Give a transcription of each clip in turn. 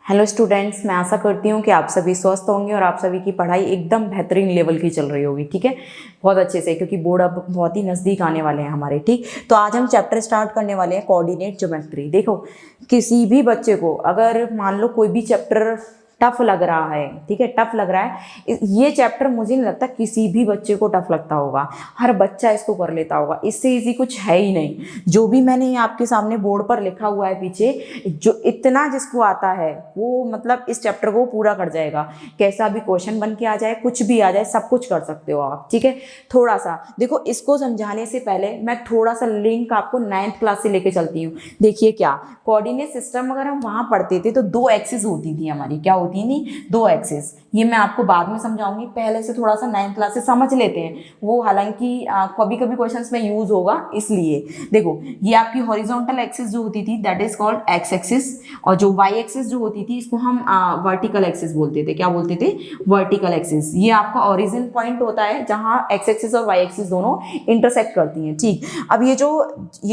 Hello students, मैं आशा करती हूँ कि आप सभी स्वस्थ होंगे और आप सभी की पढ़ाई एकदम बेहतरीन लेवल की चल रही होगी। ठीक है, बहुत अच्छे से, क्योंकि बोर्ड अब बहुत ही नज़दीक आने वाले हैं हमारे। ठीक, तो आज हम चैप्टर स्टार्ट करने वाले हैं कोऑर्डिनेट ज्योमेट्री। देखो, किसी भी बच्चे को अगर मान लो कोई भी चैप्टर टफ लग रहा है, ठीक है, टफ लग रहा है, ये चैप्टर मुझे नहीं लगता किसी भी बच्चे को टफ लगता होगा। हर बच्चा इसको कर लेता होगा, इससे इजी कुछ है ही नहीं। जो भी मैंने आपके सामने बोर्ड पर लिखा हुआ है पीछे, जो इतना जिसको आता है वो मतलब इस चैप्टर को पूरा कर जाएगा। कैसा भी क्वेश्चन बन के आ जाए, कुछ भी आ जाए, सब कुछ कर सकते हो आप। ठीक है, थोड़ा सा देखो, इसको समझाने से पहले मैं थोड़ा सा लिंक आपको 9th क्लास से लेके चलती हूँ। देखिए, क्या कोऑर्डिनेट सिस्टम अगर हम वहां पढ़ते थे तो 2 एक्सिस होती थी हमारी। क्या होती थी? 2 एक्सिस। ये मैं आपको बाद में समझाऊंगी, पहले से थोड़ा सा 9th क्लास से समझ लेते हैं। वो हालांकि कभी कभी क्वेश्चंस में यूज होगा, इसलिए देखो, ये आपकी हॉरिजॉन्टल एक्सिस जो होती थी that is called x axis, और जो वाई एक्सिस जो होती थी इसको हम वर्टिकल एक्सिस बोलते थे। क्या बोलते थे? Vertical axis. ये आपका ओरिजिन पॉइंट होता है जहां एक्स एक्सिस और वाई एक्सिस दोनों इंटरसेक्ट करती हैं। ठीक, अब ये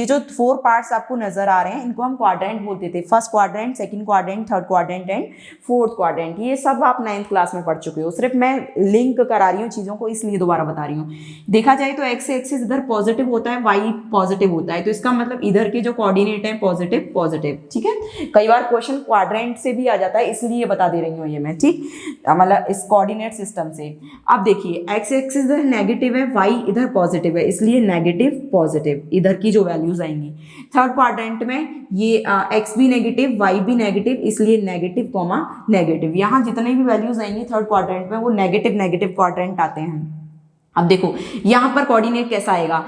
जो 4 पार्ट्स आपको नजर आ रहे हैं, इनको हम क्वाड्रेंट बोलते थे। First quadrant, second quadrant, third quadrant and fourth quadrant. ये सब आप 9th क्लास में पढ़ चुके हो, सिर्फ मैं लिंक करा रही हूँ चीजों को, इसलिए दोबारा बता रही हूँ। देखा जाए तो एक्स एक्सिस इधर पॉजिटिव होता है, वाई पॉजिटिव होता है, तो इसका मतलब इधर के जो कोऑर्डिनेट है पॉजिटिव पॉजिटिव। ठीक है, कई बार क्वेश्चन क्वाड्रेंट से भी आ जाता है, इसलिए बता दे रही हूँ ये मैं। ठीक, मतलब इस कोऑर्डिनेट सिस्टम से। अब देखिए, एक्स एक्सिस इधर नेगेटिव है, वाई इधर पॉजिटिव है, इसलिए नेगेटिव पॉजिटिव इधर की जो वैल्यूज आएंगी। थर्ड क्वाड्रेंट में ये एक्स भी नेगेटिव, वाई भी नेगेटिव, इसलिए नेगेटिव कॉमा नेगेटिव। यहाँ जितने भी वैल्यूज आएंगी थर्ड क्वाड्रेंट में वो नेगेटिव नेगेटिव क्वाड्रेंट आते हैं। अब देखो, यहाँ पर कोऑर्डिनेट कैसा आएगा?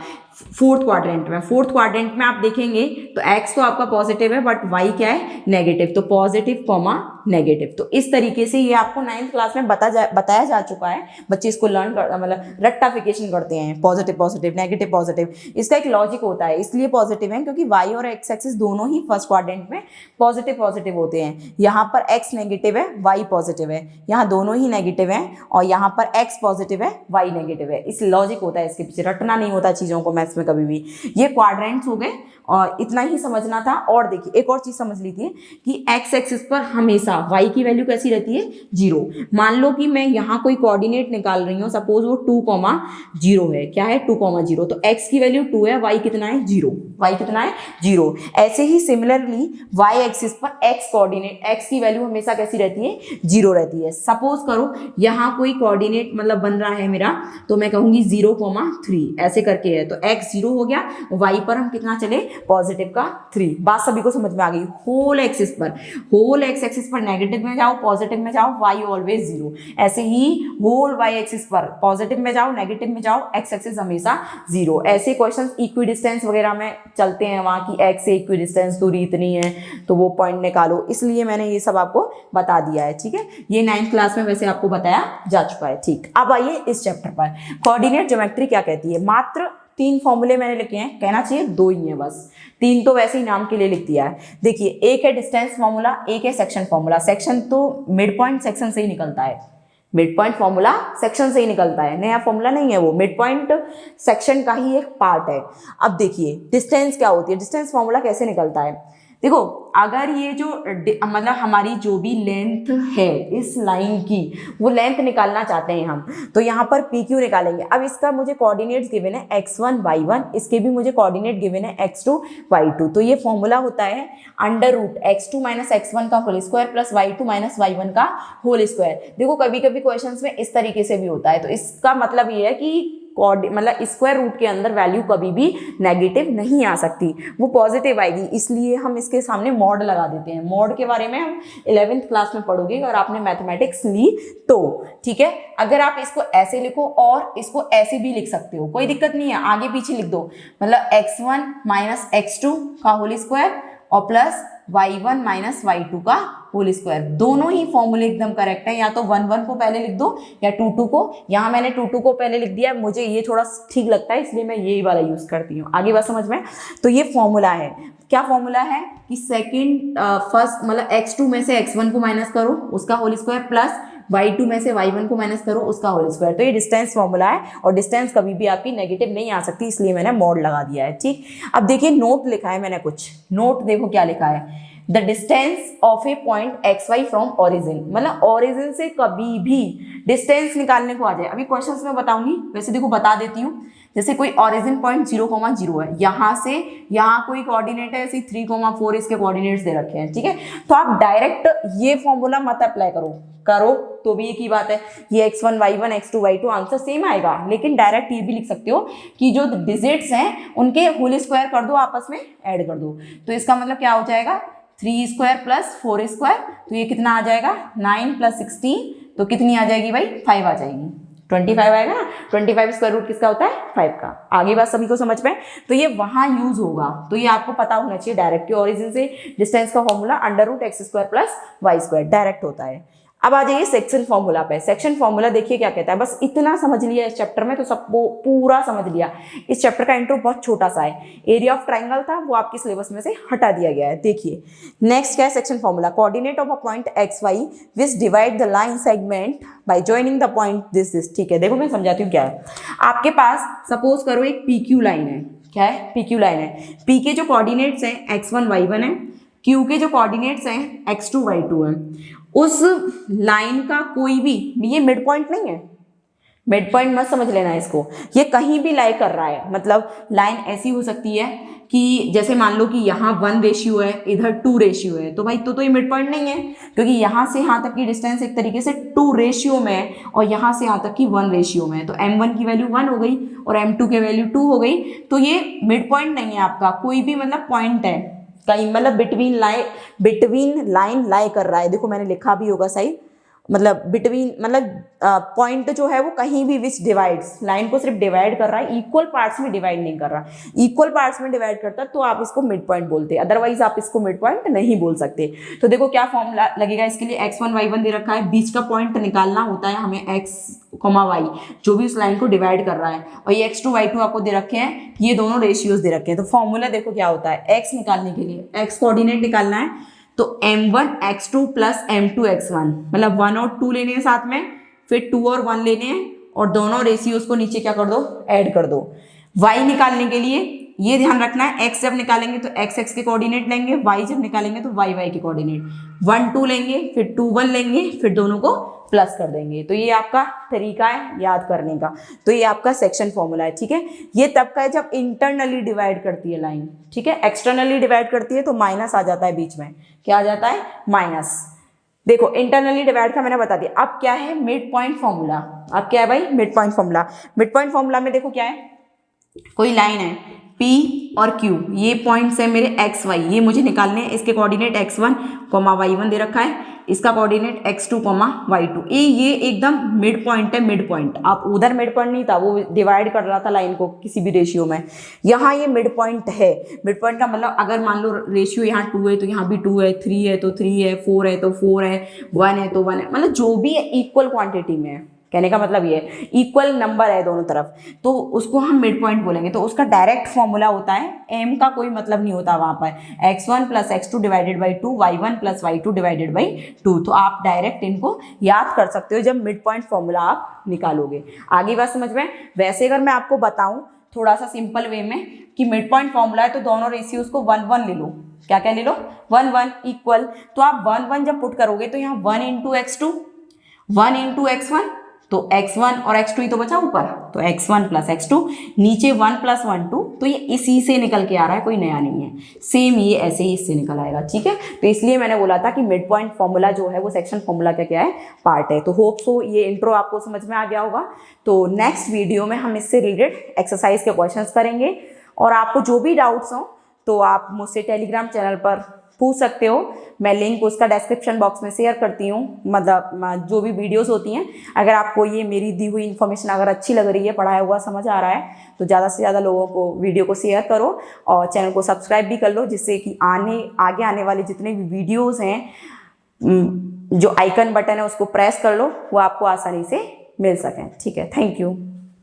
फोर्थ क्वाड्रेंट में। फोर्थ क्वाड्रेंट में आप देखेंगे तो एक्स तो आपका पॉजिटिव है, बट वाई क्या है? नेगेटिव। तो पॉजिटिव कॉमा नेगेटिव। तो इस तरीके से ये आपको 9th क्लास में बताया जा चुका है। बच्चे इसको लर्न कर, मतलब रट्टाफिकेशन करते हैं, पॉजिटिव पॉजिटिव, नेगेटिव पॉजिटिव। इसका एक लॉजिक होता है, इसलिए पॉजिटिव है क्योंकि वाई और एक्स एक्सिस दोनों ही फर्स्ट क्वाड्रेंट में पॉजिटिव पॉजिटिव होते हैं। यहाँ पर एक्स नेगेटिव है, वाई पॉजिटिव है, यहाँ दोनों ही नेगेटिव है, और यहाँ पर एक्स पॉजिटिव है, वाई नेगेटिव है। इस लॉजिक होता है इसके पीछे, रटना नहीं होता चीजों को मैथ्स में कभी भी। ये क्वाड्रेंट्स हो गए, और इतना ही समझना था। और देखिए, एक और चीज समझ लीजिए कि एक्स एक्सिस पर हमेशा वाई की वैल्यू कैसी रहती है? 0। मान लो कि मैं यहाँ कोई कोऑर्डिनेट निकाल रही हूँ, सपोज वो 2,0 है। क्या है? 2,0। तो एक्स की वैल्यू 2 है, वाई कितना है? 0। वाई कितना है? 0। ऐसे ही सिमिलरली वाई एक्सिस पर एक्स कोऑर्डिनेट, एक्स की वैल्यू हमेशा कैसी रहती है? 0 रहती है। सपोज करो यहाँ कोई कोऑर्डिनेट मतलब बन रहा है मेरा, तो मैं कहूंगी 0,3 ऐसे करके है, तो एक्स 0 हो गया, वाई पर हम कितना चले? पॉजिटिव का 3। बात सभी को समझ में आ गई? होल एक्सिस पर, होल एक्स एक्सिस पर नेगेटिव में जाओ, पॉजिटिव में जाओ, वाई ऑलवेज 0। ऐसे ही होल वाई एक्सिस पर पॉजिटिव में जाओ, नेगेटिव में जाओ, एक्स एक्सिस हमेशा 0। ऐसे क्वेश्चंस इक्वी डिस्टेंस वगैरह में चलते हैं, वहां की एक्स से इक्वी डिस्टेंस दूरी इतनी है तो वो पॉइंट निकालो, इसलिए मैंने ये सब आपको बता दिया है। ठीक है, ये 9th क्लास में वैसे आपको बताया जा चुका है। ठीक, अब आइए इस चैप्टर पर। कोऑर्डिनेट ज्योमेट्री क्या कहती है? मात्र 3 फॉर्मूले मैंने लिखे हैं, कहना चाहिए 2 ही हैं बस, 3 तो वैसे ही नाम के लिए लिख दिया है। देखिए, एक है डिस्टेंस फॉर्मूला, एक है सेक्शन फॉर्मूला। सेक्शन तो मिड पॉइंट सेक्शन से ही निकलता है, मिड पॉइंट फॉर्मूला सेक्शन से ही निकलता है, नया फॉर्मूला नहीं है वो, मिड पॉइंट सेक्शन का ही एक पार्ट है। अब देखिए, डिस्टेंस क्या होती है, डिस्टेंस फॉर्मूला कैसे निकलता है? देखो, अगर ये जो मतलब हमारी जो भी लेंथ है इस लाइन की, वो लेंथ निकालना चाहते हैं हम, तो यहाँ पर पी क्यू निकालेंगे। अब इसका मुझे कोऑर्डिनेट्स गिवन है x1 y1, इसके भी मुझे कोऑर्डिनेट गिवन है x2 y2। तो ये फॉर्मूला होता है √x2 - x1 का whole square plus y2 - y1 का होल स्क्वायर। देखो, कभी कभी क्वेश्चंस में इस तरीके से भी होता है, तो इसका मतलब ये है कि मतलब स्क्वायर रूट के अंदर वैल्यू कभी भी नेगेटिव नहीं आ सकती, वो पॉजिटिव आएगी, इसलिए हम इसके सामने मॉड लगा देते हैं। मॉड के बारे में हम 11th क्लास में पढ़ोगे अगर आपने मैथमेटिक्स ली तो। ठीक है, अगर आप इसको ऐसे लिखो और इसको ऐसे भी लिख सकते हो, कोई दिक्कत नहीं है, आगे पीछे लिख दो, मतलब x1 - x2 का होल स्क्वायर और प्लस y1 - y2 का होल स्क्वायर। दोनों ही फॉर्मूले एकदम करेक्ट है, या तो 1 को पहले लिख दो या 2 को। यहाँ मैंने 2 को पहले लिख दिया, मुझे ये थोड़ा ठीक लगता है इसलिए मैं यही वाला यूज करती हूँ। आगे बात समझ में? तो ये फॉर्मूला है। क्या फॉर्मूला है कि सेकंड फर्स्ट मतलब x2 में से x1 को माइनस करो उसका होल स्क्वायर, प्लस y2 में से y1 को माइनस करो उसका होल स्क्वायर। तो ये डिस्टेंस फॉर्मूला है, और डिस्टेंस कभी भी आपकी नेगेटिव नहीं आ सकती, इसलिए मैंने मॉड लगा दिया है। ठीक, अब देखिए, नोट लिखा है मैंने कुछ, नोट देखो क्या लिखा है। The distance of a point X Y from origin, मतलब ओरिजिन से कभी भी डिस्टेंस निकालने को आ जाए। अभी क्वेश्चंस में बताऊंगी, वैसे देखो बता देती हूँ। जैसे कोई ओरिजिन पॉइंट 0,0 है, यहाँ से यहाँ कोई कोऑर्डिनेट है, ऐसे 3,4 इसके कोऑर्डिनेट्स दे रखे हैं, ठीक है। तो आप डायरेक्ट ये फॉर्मूला मत अप्लाई करो तो भी एक ही बात है, ये x1 y1 x2 y2 answer same आएगा, लेकिन डायरेक्ट ये भी लिख सकते हो कि जो डिजिट्स हैं उनके होल स्क्वायर कर दो, आपस में ऐड कर दो। तो इसका मतलब क्या हो जाएगा, 3 स्क्वायर प्लस 4 स्क्वायर, तो ये कितना आ जाएगा 9 प्लस 16, तो कितनी आ जाएगी भाई 5 आ जाएगी, 25 आएगा ना। 25 स्क्वायर रूट किसका होता है 5 का। आगे बात सभी को समझ में, तो ये वहां यूज होगा, तो ये आपको पता होना चाहिए। डायरेक्ट ओरिजिन से डिस्टेंस का formula under root X square plus Y square direct होता है। अब आ जाइए सेक्शन फॉर्मूला पे। सेक्शन फॉर्मूला देखिए क्या कहता है, बस इतना समझ लिया इस चैप्टर में तो सब पूरा समझ लिया। इस चैप्टर का इंट्रो बहुत छोटा सा है, एरिया ऑफ ट्राइंगल था वो आपके सिलेबस में से हटा दिया गया है। देखिए नेक्स्ट क्या है section formula, coordinate of a point X Y which divide the line segment by joining the point this. ठीक है, देखो मैं समझाती हूँ क्या है। आपके पास सपोज करो एक PQ लाइन है, क्या है PQ लाइन है। P के जो कोऑर्डिनेट्स हैं x1 y1 है, Q के जो कोऑर्डिनेट्स हैं x2 y2 है। उस लाइन का कोई भी, ये मिड पॉइंट नहीं है, मिड पॉइंट मत समझ लेना इसको, ये कहीं भी लाई कर रहा है। मतलब लाइन ऐसी हो सकती है कि जैसे मान लो कि यहाँ 1 रेशियो है, इधर 2 रेशियो है, तो भाई तो ये मिड पॉइंट नहीं है, क्योंकि यहाँ से यहाँ तक की डिस्टेंस एक तरीके से 2 रेशियो में है और यहाँ से यहाँ तक की 1 रेशियो में है। तो M1 की वैल्यू 1 हो गई और M2 की वैल्यू 2 हो गई, तो ये मिड पॉइंट नहीं है आपका, कोई भी मतलब पॉइंट है कहीं, मतलब बिटवीन लाइन लाई कर रहा है। देखो मैंने लिखा भी होगा सही, मतलब बिटवीन मतलब पॉइंट जो है वो कहीं भी विच डिवाइड्स, लाइन को सिर्फ डिवाइड कर रहा है, इक्वल पार्ट्स में डिवाइड नहीं कर रहा। इक्वल पार्ट्स में डिवाइड करता तो आप इसको मिड पॉइंट बोलते, अदरवाइज आप इसको मिड पॉइंट नहीं बोल सकते। तो देखो क्या फॉर्मूला लगेगा इसके लिए, x1 y1 दे रखा है, बीच का पॉइंट निकालना होता है हमें x, y, जो भी उस लाइन को डिवाइड कर रहा है, और ये x2 y2 आपको दे रखे हैं, ये दोनों रेशियोज दे रखे हैं। तो फॉर्मूला देखो क्या होता है, x निकालने के लिए x कोऑर्डिनेट निकालना है, तो m1 x2 plus m2 x1, मतलब 1 और 2 लेने हैं साथ में, फिर 2 और 1 लेने हैं और दोनों रेशियोज को नीचे क्या कर दो, ऐड कर दो। y निकालने के लिए ये ध्यान रखना है, x जब निकालेंगे तो x x के कोऑर्डिनेट लेंगे, y जब निकालेंगे तो y y के कोऑर्डिनेट, 1 2 लेंगे, फिर 2 1 लेंगे, फिर दोनों को प्लस कर देंगे। तो ये आपका तरीका है याद करने का। तो ये आपका सेक्शन फॉर्मूला है, ठीक है। ये तब का है जब इंटरनली डिवाइड करती है लाइन, ठीक है। एक्सटर्नली डिवाइड करती है तो माइनस आ जाता है बीच में, क्या आ जाता है माइनस। देखो इंटरनली डिवाइड का मैंने बता दिया। अब क्या है मिड पॉइंट फॉर्मूला, अब क्या है भाई mid point formula. Mid point formula में देखो क्या है, कोई लाइन है P और Q, ये पॉइंट्स है मेरे x y, ये मुझे निकालने हैं। इसके कोऑर्डिनेट x1, y1 दे रखा है, इसका कोऑर्डिनेट x2, y2। ये एकदम मिड पॉइंट है, मिड पॉइंट। आप उधर मिड पॉइंट नहीं था, वो डिवाइड कर रहा था लाइन को किसी भी रेशियो में, यहाँ ये मिड पॉइंट है। मिड पॉइंट का मतलब अगर मान लो रेशियो यहाँ 2 है तो यहाँ भी 2 है, 3 है तो 3 है, 4 है तो 4 है, 1 है तो 1 है, मतलब जो भी है इक्वल क्वांटिटी में है। कहने का मतलब ये है इक्वल नंबर है दोनों तरफ, तो उसको हम मिड पॉइंट बोलेंगे। तो उसका डायरेक्ट फॉर्मूला होता है, m का कोई मतलब नहीं होता वहां पर, x1 plus x2 divided by 2, y1 plus y2 divided by 2। तो आप डायरेक्ट इनको याद कर सकते हो जब मिड पॉइंट फॉर्मूला आप निकालोगे। आगे बात समझ में। वैसे अगर मैं आपको बताऊं थोड़ा सा सिंपल वे में कि मिड पॉइंट फॉर्मूला है तो दोनों रेशियोज को 1 1 ले लो, क्या क्या ले लो 1 1 इक्वल। तो आप 1 1 जब पुट करोगे तो यहाँ 1 इंटू x2, 1 इंटू x1, तो x1 और x2 ही तो बचा ऊपर, तो x1 प्लस x2, नीचे 1 प्लस 1 2, तो ये इसी से निकल के आ रहा है, कोई नया नहीं है। सेम ये ऐसे ही इससे निकल आएगा, ठीक है। तो इसलिए मैंने बोला था कि मिड पॉइंट फॉर्मूला जो है वो सेक्शन फॉर्मूला का क्या है पार्ट है। तो होप सो ये इंट्रो आपको समझ में आ गया होगा। तो नेक्स्ट वीडियो में हम इससे रिलेटेड एक्सरसाइज के क्वेश्चंस करेंगे, और आपको जो भी डाउट्स हो तो आप मुझसे टेलीग्राम चैनल पर पूछ सकते हो। मैं लिंक उसका डिस्क्रिप्शन बॉक्स में शेयर करती हूँ, मतलब जो भी वीडियोस होती हैं। अगर आपको ये मेरी दी हुई इन्फॉर्मेशन अगर अच्छी लग रही है, पढ़ाया हुआ समझ आ रहा है, तो ज़्यादा से ज़्यादा लोगों को वीडियो को शेयर करो और चैनल को सब्सक्राइब भी कर लो, जिससे कि आगे आने वाले जितने भी वीडियोज़ हैं, जो आइकन बटन है उसको प्रेस कर लो, वो आपको आसानी से मिल सकें, ठीक है। Thank you.